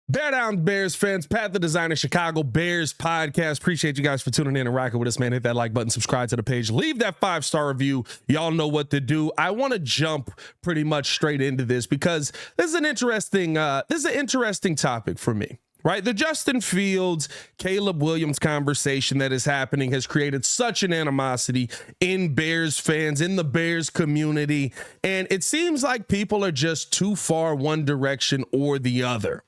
Bear down, Bears fans. Pat the Designer, Chicago Bears podcast. Appreciate you guys for tuning in and rocking with us, man. Hit that like button, subscribe to the page, leave that 5-star review. Y'all know what to do. I want to jump pretty much straight into this because this is an interesting topic for me. Right, the Justin Fields, Caleb Williams conversation that is happening has created such an animosity in Bears fans, in the Bears community, and it seems like people are just too far one direction or the other.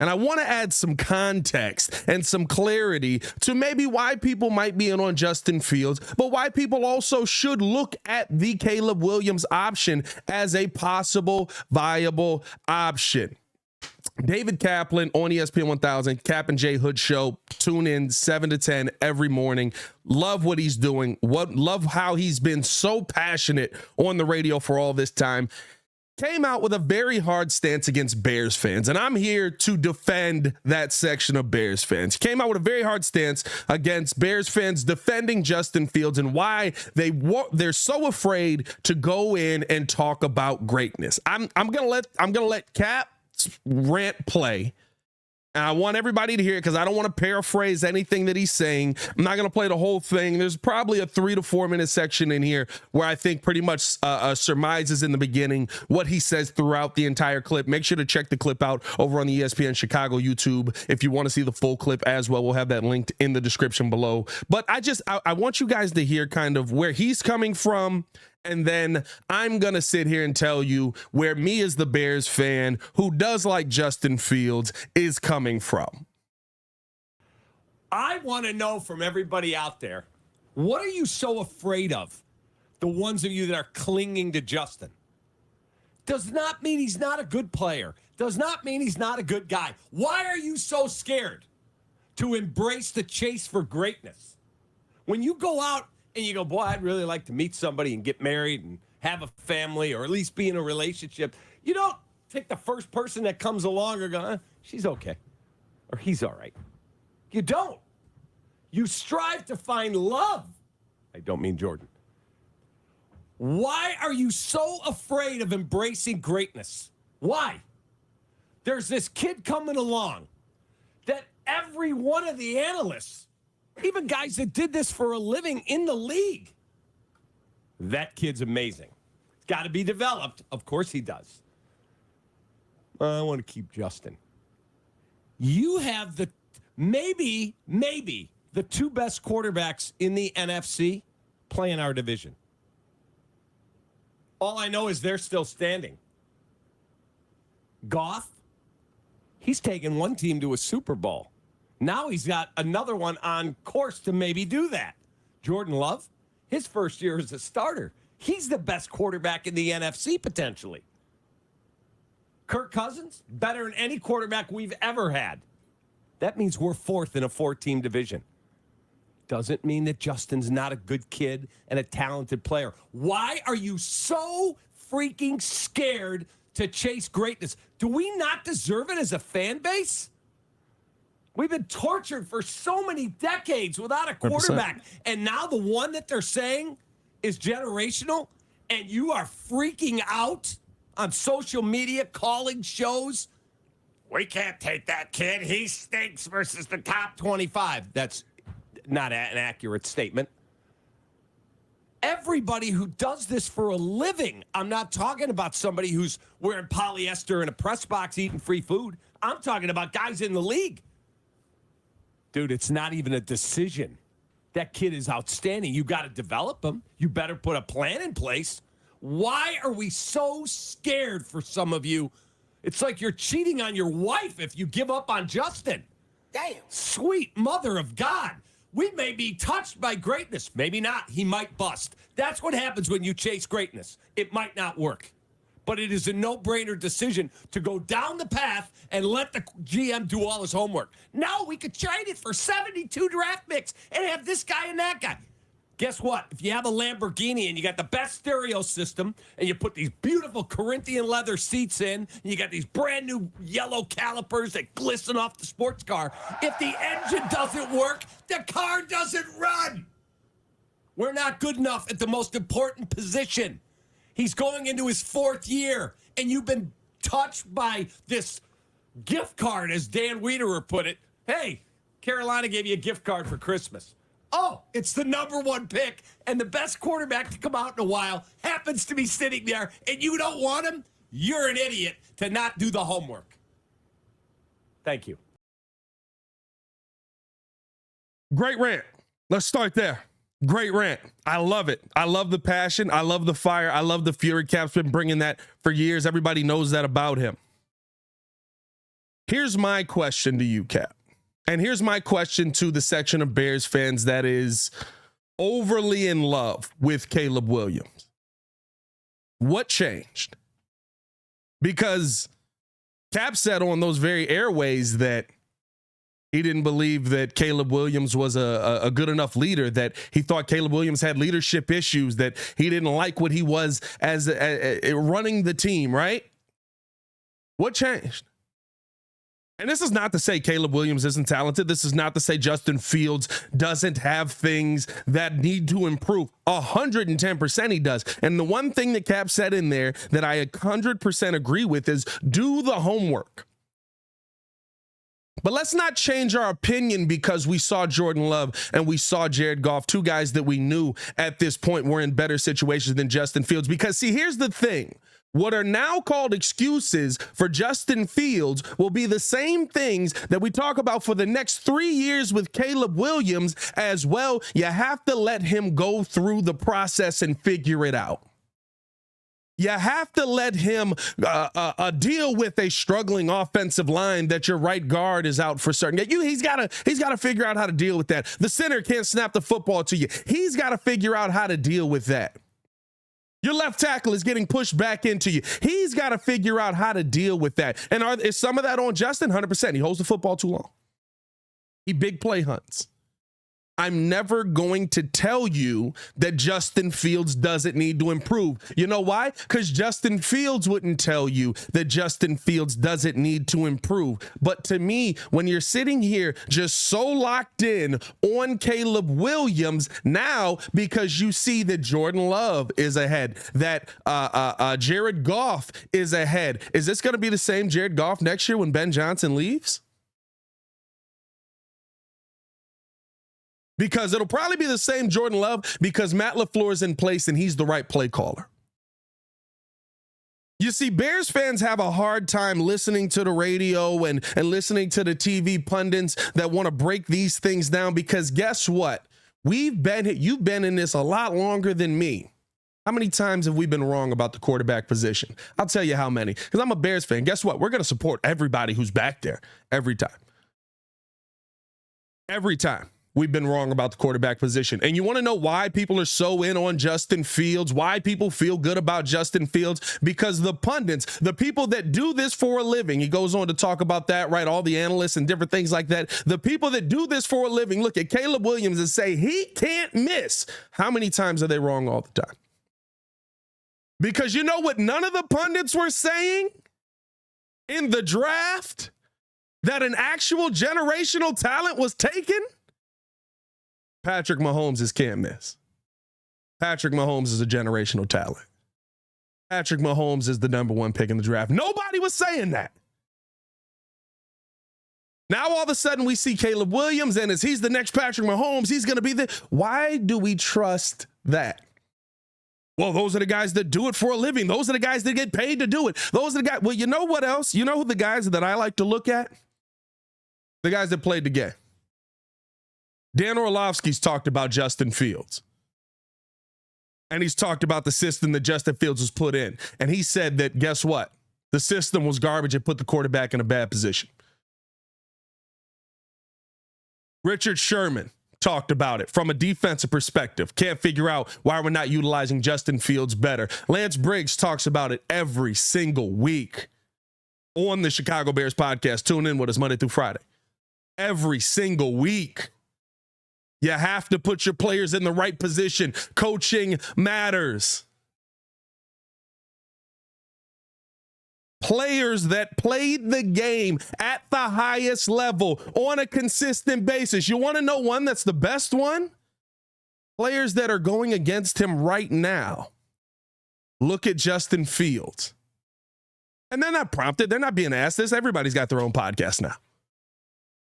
And I want to add some context and some clarity to maybe why people might be in on Justin Fields, but why people also should look at the Caleb Williams option as a possible viable option. David Kaplan on ESPN 1000, Cap and J Hood Show. Tune in 7 to 10 every morning. Love what he's doing. Love how he's been so passionate on the radio for all this time. Came out with a very hard stance against Bears fans, and I'm here to defend that section of Bears fans. Came out with a very hard stance against Bears fans defending Justin Fields and why they're so afraid to go in and talk about greatness. I'm gonna let Cap rant play, and I want everybody to hear it because I don't want to paraphrase anything that he's saying. I'm not going to play the whole thing. There's probably a 3 to 4 minute section in here where I think pretty much surmises in the beginning what he says throughout the entire clip. Make sure to check the clip out over on the ESPN Chicago YouTube if you want to see the full clip as well. We'll have that linked in the description below. But I want you guys to hear kind of where he's coming from. And then I'm going to sit here and tell you where me as the Bears fan who does like Justin Fields is coming from. I want to know from everybody out there, what are you so afraid of? The ones of you that are clinging to Justin. Does not mean he's not a good player. Does not mean he's not a good guy. Why are you so scared to embrace the chase for greatness? When you go out and you go, boy, I'd really like to meet somebody and get married and have a family or at least be in a relationship. You don't take the first person that comes along or go, she's okay. Or he's all right. You don't. You strive to find love. I don't mean Jordan. Why are you so afraid of embracing greatness? Why? There's this kid coming along that every one of the analysts, even guys that did this for a living in the league, that kid's amazing. He's got to be developed. Of course he does. I want to keep Justin. You have the maybe the two best quarterbacks in the NFC playing our division. All I know is they're still standing. Goff, he's taken one team to a Super Bowl. Now he's got another one on course to maybe do that. Jordan Love, his first year as a starter. He's the best quarterback in the NFC potentially. Kirk Cousins, better than any quarterback we've ever had. That means we're fourth in a 4-team division. Doesn't mean that Justin's not a good kid and a talented player. Why are you so freaking scared to chase greatness? Do we not deserve it as a fan base? We've been tortured for so many decades without a quarterback. 100%. And now the one that they're saying is generational, and you are freaking out on social media, calling shows. We can't take that kid. He stinks versus the top 25. That's not an accurate statement. Everybody who does this for a living, I'm not talking about somebody who's wearing polyester in a press box eating free food. I'm talking about guys in the league. Dude, it's not even a decision. That kid is outstanding. You got to develop him. You better put a plan in place. Why are we so scared for some of you? It's like you're cheating on your wife if you give up on Justin. Damn. Sweet mother of God. We may be touched by greatness. Maybe not. He might bust. That's what happens when you chase greatness. It might not work. But it is a no-brainer decision to go down the path and let the GM do all his homework. Now we could trade it for 72 draft picks and have this guy and that guy. Guess what? If you have a Lamborghini and you got the best stereo system and you put these beautiful Corinthian leather seats in and you got these brand new yellow calipers that glisten off the sports car, if the engine doesn't work, the car doesn't run. We're not good enough at the most important position. He's going into his 4th year, and you've been touched by this Gift card, as Dan Wiederer put it. Hey, Carolina gave you a gift card for Christmas. Oh, it's the number one pick and the best quarterback to come out in a while happens to be sitting there, and you don't want him? You're an idiot to not do the homework. Thank you. Great rant. Let's start there. Great rant. I love it. I love the passion. I love the fire. I love the fury. Cap's been bringing that for years. Everybody knows that about him. Here's my question to you, Cap. And here's my question to the section of Bears fans that is overly in love with Caleb Williams. What changed? Because Cap said on those very airways that he didn't believe that Caleb Williams was a good enough leader, that he thought Caleb Williams had leadership issues, that he didn't like what he was as running the team, right? What changed? And this is not to say Caleb Williams isn't talented. This is not to say Justin Fields doesn't have things that need to improve. 110% he does. And the one thing that Cap said in there that I 100% agree with is do the homework. But let's not change our opinion because we saw Jordan Love and we saw Jared Goff, two guys that we knew at this point were in better situations than Justin Fields. Because, see, here's the thing. What are now called excuses for Justin Fields will be the same things that we talk about for the next 3 years with Caleb Williams as well. You have to let him go through the process and figure it out. You have to let him deal with a struggling offensive line that your right guard is out for certain. He's got to figure out how to deal with that. The center can't snap the football to you. He's got to figure out how to deal with that. Your left tackle is getting pushed back into you. He's got to figure out how to deal with that. And is some of that on Justin? 100%. He holds the football too long. He big play hunts. I'm never going to tell you that Justin Fields doesn't need to improve. You know why? Because Justin Fields wouldn't tell you that Justin Fields doesn't need to improve. But to me, when you're sitting here just so locked in on Caleb Williams now because you see that Jordan Love is ahead, that Jared Goff is ahead, is this going to be the same Jared Goff next year when Ben Johnson leaves? Because it'll probably be the same Jordan Love because Matt LaFleur is in place and he's the right play caller. You see, Bears fans have a hard time listening to the radio and listening to the TV pundits that want to break these things down because guess what? You've been in this a lot longer than me. How many times have we been wrong about the quarterback position? I'll tell you how many. Because I'm a Bears fan. Guess what? We're going to support everybody who's back there every time. Every time. We've been wrong about the quarterback position. And you want to know why people are so in on Justin Fields, why people feel good about Justin Fields? Because the pundits, the people that do this for a living, he goes on to talk about that, right? All the analysts and different things like that. The people that do this for a living look at Caleb Williams and say, he can't miss. How many times are they wrong all the time? Because you know what none of the pundits were saying in the draft? That an actual generational talent was taken? Patrick Mahomes is can't miss. Patrick Mahomes is a generational talent. Patrick Mahomes is the number one pick in the draft. Nobody was saying that. Now all of a sudden we see Caleb Williams and as he's the next Patrick Mahomes, he's going to be the. Why do we trust that? Well, those are the guys that do it for a living. Those are the guys that get paid to do it. Those are the guys. Well, you know what else? You know who the guys that I like to look at? The guys that played the game. Dan Orlovsky's talked about Justin Fields. And he's talked about the system that Justin Fields was put in. And he said that, guess what? The system was garbage and put the quarterback in a bad position. Richard Sherman talked about it from a defensive perspective. Can't figure out why we're not utilizing Justin Fields better. Lance Briggs talks about it every single week on the Chicago Bears podcast. Tune in with us Monday through Friday. Every single week. You have to put your players in the right position. Coaching matters. Players that played the game at the highest level on a consistent basis. You want to know one that's the best one? Players that are going against him right now. Look at Justin Fields. And they're not prompted. They're not being asked this. Everybody's got their own podcast now.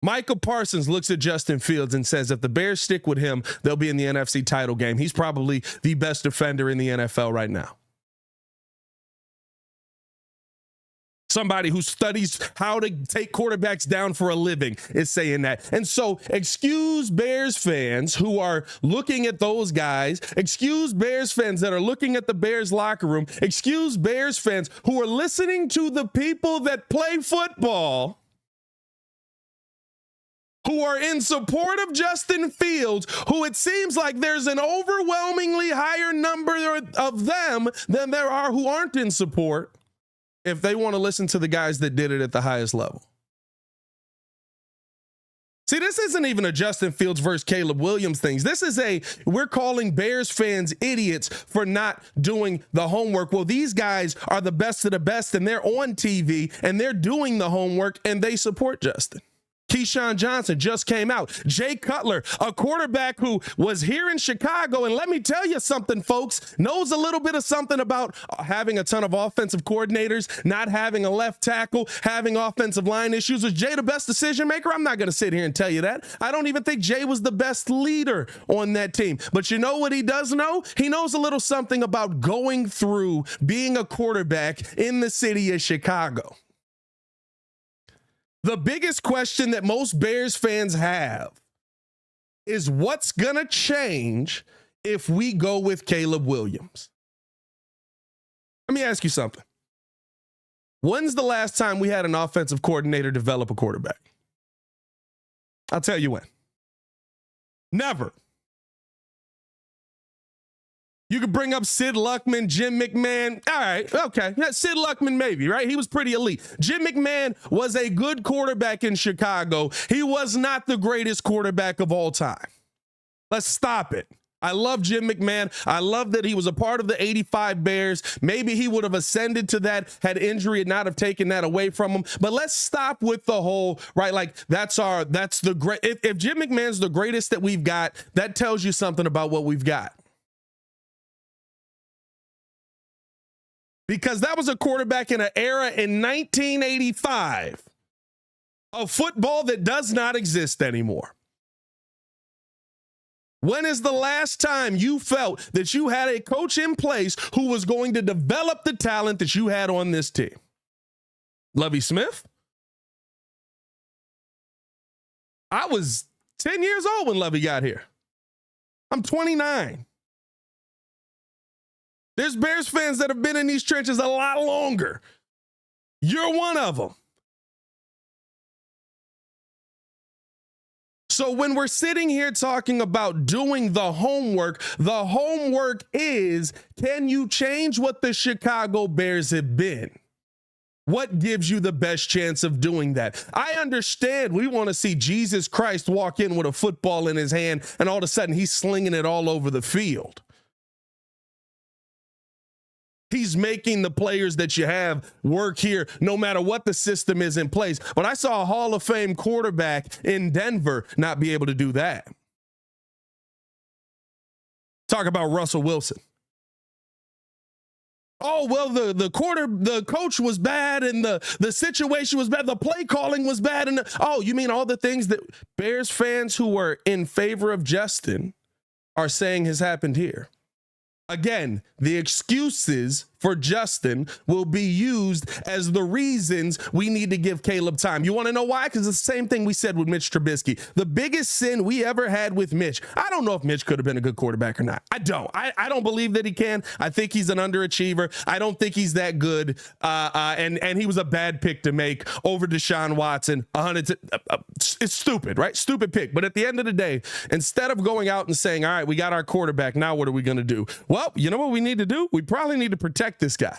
Michael Parsons looks at Justin Fields and says if the Bears stick with him, they'll be in the NFC title game. He's probably the best defender in the NFL right now. Somebody who studies how to take quarterbacks down for a living is saying that. And so excuse Bears fans who are looking at those guys. Excuse Bears fans that are looking at the Bears locker room. Excuse Bears fans who are listening to the people that play football, who are in support of Justin Fields, who it seems like there's an overwhelmingly higher number of them than there are who aren't in support, if they want to listen to the guys that did it at the highest level. See, this isn't even a Justin Fields versus Caleb Williams thing. This is we're calling Bears fans idiots for not doing the homework. Well, these guys are the best of the best, and they're on TV, and they're doing the homework, and they support Justin. Keyshawn Johnson just came out. Jay Cutler, a quarterback who was here in Chicago, and let me tell you something, folks, knows a little bit of something about having a ton of offensive coordinators, not having a left tackle, having offensive line issues. Was Jay the best decision maker? I'm not going to sit here and tell you that. I don't even think Jay was the best leader on that team. But you know what he does know? He knows a little something about going through being a quarterback in the city of Chicago. The biggest question that most Bears fans have is what's going to change if we go with Caleb Williams? Let me ask you something. When's the last time we had an offensive coordinator develop a quarterback? I'll tell you when. Never. You could bring up Sid Luckman, Jim McMahon. All right, okay. Yeah, Sid Luckman maybe, right? He was pretty elite. Jim McMahon was a good quarterback in Chicago. He was not the greatest quarterback of all time. Let's stop it. I love Jim McMahon. I love that he was a part of the 85 Bears. Maybe he would have ascended to that had injury and not have taken that away from him. But let's stop with the whole, right, like that's the great. If Jim McMahon's the greatest that we've got, that tells you something about what we've got. Because that was a quarterback in an era in 1985 of football that does not exist anymore. When is the last time you felt that you had a coach in place who was going to develop the talent that you had on this team? Lovie Smith? I was 10 years old when Lovie got here. I'm 29. There's Bears fans that have been in these trenches a lot longer. You're one of them. So when we're sitting here talking about doing the homework is, can you change what the Chicago Bears have been? What gives you the best chance of doing that? I understand we want to see Jesus Christ walk in with a football in his hand and all of a sudden he's slinging it all over the field. He's making the players that you have work here no matter what the system is in place. But I saw a Hall of Fame quarterback in Denver not be able to do that. Talk about Russell Wilson. Oh, well, the coach was bad and the situation was bad. The play calling was bad. And you mean all the things that Bears fans who are in favor of Justin are saying has happened here? Again, the excuses for Justin will be used as the reasons we need to give Caleb time. You want to know why? Because it's the same thing we said with Mitch Trubisky. The biggest sin we ever had with Mitch. I don't know if Mitch could have been a good quarterback or not. I don't. I don't believe that he can. I think he's an underachiever. I don't think he's that good. And he was a bad pick to make over Deshaun Watson. It's stupid, right? Stupid pick. But at the end of the day, instead of going out and saying, all right, we got our quarterback, now what are we going to do? Well, you know what we need to do? We probably need to protect this guy.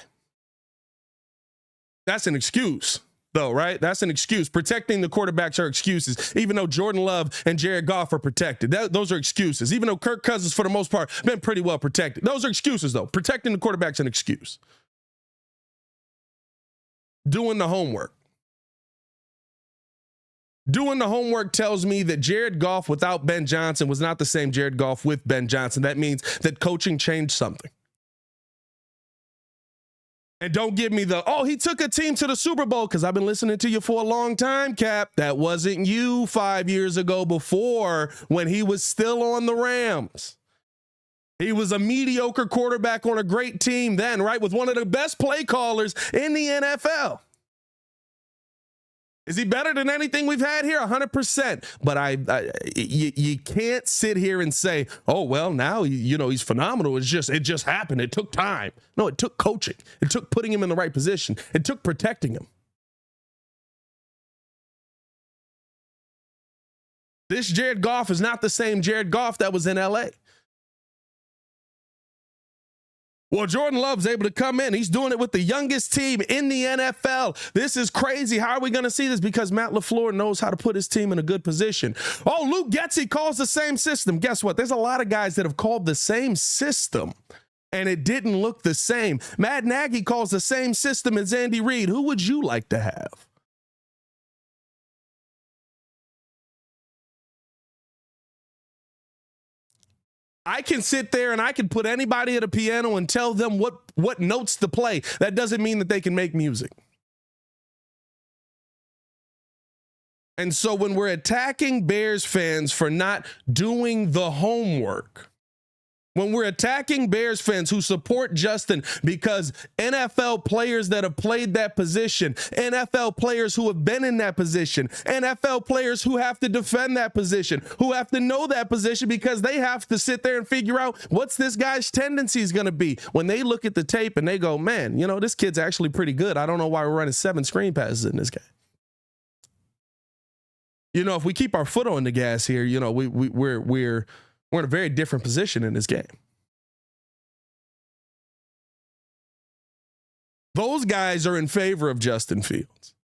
That's an excuse, though, right? That's an excuse. Protecting the quarterbacks are excuses, even though Jordan Love and Jared Goff are protected. Those are excuses. Even though Kirk Cousins, for the most part, been pretty well protected. Those are excuses, though. Protecting the quarterback's an excuse. Doing the homework. Doing the homework tells me that Jared Goff without Ben Johnson was not the same Jared Goff with Ben Johnson. That means that coaching changed something. And don't give me he took a team to the Super Bowl, because I've been listening to you for a long time, Cap. That wasn't you 5 years ago before, when he was still on the Rams. He was a mediocre quarterback on a great team then, right? With one of the best play callers in the NFL. Is he better than anything we've had here? 100%. But you can't sit here and say, oh, well, now, he's phenomenal. It just happened. It took time. No, it took coaching. It took putting him in the right position. It took protecting him. This Jared Goff is not the same Jared Goff that was in LA. Well, Jordan Love's able to come in. He's doing it with the youngest team in the NFL. This is crazy. How are we going to see this? Because Matt LaFleur knows how to put his team in a good position. Oh, Luke Getsy calls the same system. Guess what? There's a lot of guys that have called the same system, and it didn't look the same. Matt Nagy calls the same system as Andy Reid. Who would you like to have? I can sit there and I can put anybody at a piano and tell them what notes to play. That doesn't mean that they can make music. And so when we're attacking Bears fans for not doing the homework, when we're attacking Bears fans who support Justin because NFL players that have played that position, NFL players who have been in that position, NFL players who have to defend that position, who have to know that position because they have to sit there and figure out what's this guy's tendencies going to be. When they look at the tape and they go, man, this kid's actually pretty good. I don't know why we're running 7 screen passes in this game. If we keep our foot on the gas here, we're in a very different position in this game. Those guys are in favor of Justin Fields.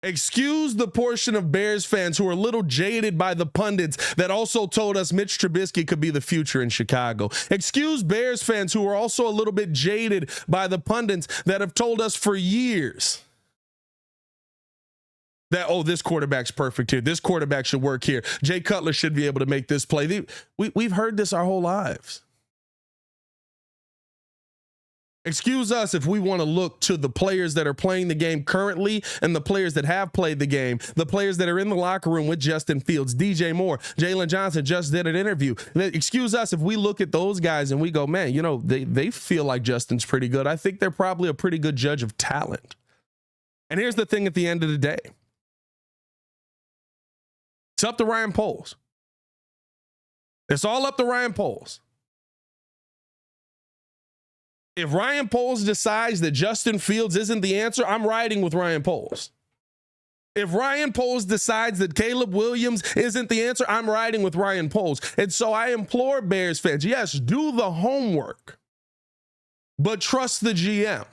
Excuse the portion of Bears fans who are a little jaded by the pundits that also told us Mitch Trubisky could be the future in Chicago. Excuse Bears fans who are also a little bit jaded by the pundits that have told us for years that, this quarterback's perfect here. This quarterback should work here. Jay Cutler should be able to make this play. We've heard this our whole lives. Excuse us if we want to look to the players that are playing the game currently and the players that have played the game, the players that are in the locker room with Justin Fields, DJ Moore, Jalen Johnson just did an interview. Excuse us if we look at those guys and we go, man, they feel like Justin's pretty good. I think they're probably a pretty good judge of talent. And here's the thing at the end of the day. It's up to Ryan Poles. It's all up to Ryan Poles. If Ryan Poles decides that Justin Fields isn't the answer, I'm riding with Ryan Poles. If Ryan Poles decides that Caleb Williams isn't the answer, I'm riding with Ryan Poles. And so I implore Bears fans, yes, do the homework, but trust the GM.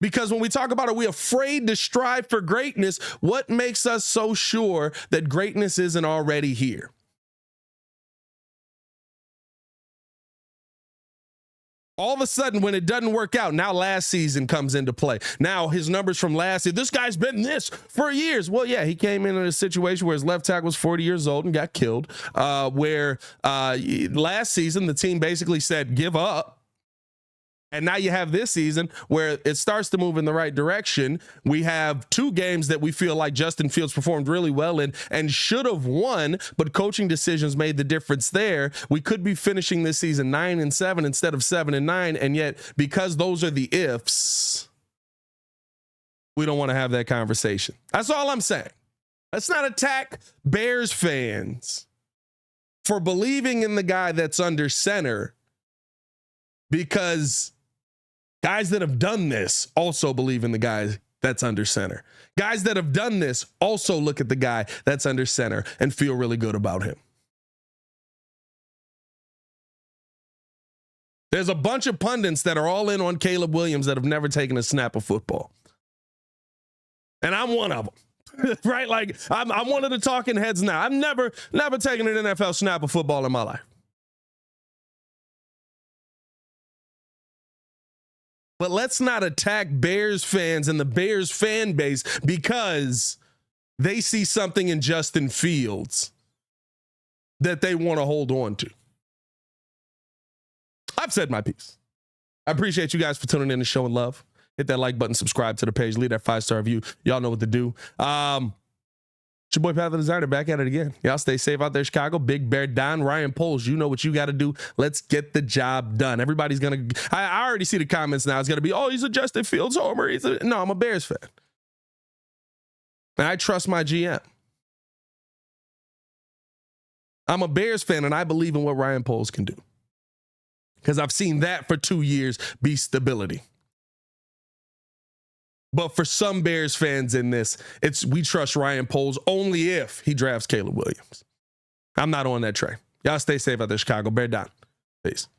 Because when we talk about, are we afraid to strive for greatness? What makes us so sure that greatness isn't already here? All of a sudden, when it doesn't work out, now last season comes into play. Now his numbers from last year, this guy's been this for years. Well, yeah, he came in a situation where his left tackle was 40 years old and got killed, where last season the team basically said, give up. And now you have this season where it starts to move in the right direction. We have 2 games that we feel like Justin Fields performed really well in and should have won, but coaching decisions made the difference there. We could be finishing this season 9-7 instead of 7-9, and yet because those are the ifs, we don't want to have that conversation. That's all I'm saying. Let's not attack Bears fans for believing in the guy that's under center, because guys that have done this also believe in the guy that's under center. Guys that have done this also look at the guy that's under center and feel really good about him. There's a bunch of pundits that are all in on Caleb Williams that have never taken a snap of football. And I'm one of them, right? Like I'm one of the talking heads now. I've never taken an NFL snap of football in my life. But let's not attack Bears fans and the Bears fan base because they see something in Justin Fields that they want to hold on to. I've said my piece. I appreciate you guys for tuning in and showing love. Hit that like button, subscribe to the page, leave that 5-star review. Y'all know what to do. It's your boy Pat the Designer back at it again. Y'all stay safe out there, Chicago. Big Bear Don, Ryan Poles, you know what you got to do. Let's get the job done. Everybody's going to, I already see the comments now. It's going to be, oh, he's a Justin Fields homer. No, I'm a Bears fan. And I trust my GM. I'm a Bears fan, and I believe in what Ryan Poles can do. Because I've seen that for 2 years be stability. But for some Bears fans in this, we trust Ryan Poles only if he drafts Caleb Williams. I'm not on that train. Y'all stay safe out there, Chicago. Bear down. Peace.